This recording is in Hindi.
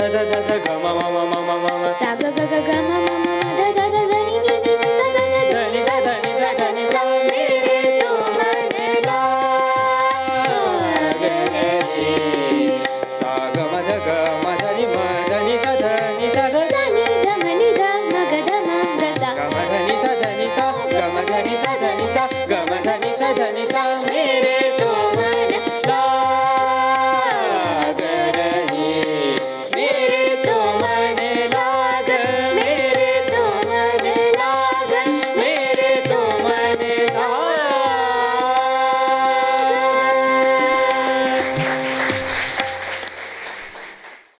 ध ध ध ग म म म म म म सा ग ग ग ग म म म म ध ध ध ध नि नि नि नि सा सा सा ध नि सा ध नि सा ध नि सा मेरे तो मन लाग रहे सा ग म ध नि म ध नि सा ध नि सा ध सा नि ध म नि ध म ग ध म ग सा ग म ध नि सा ध नि सा ग म ध नि सा ध नि सा ग म ध नि सा ध नि सा मेरे तो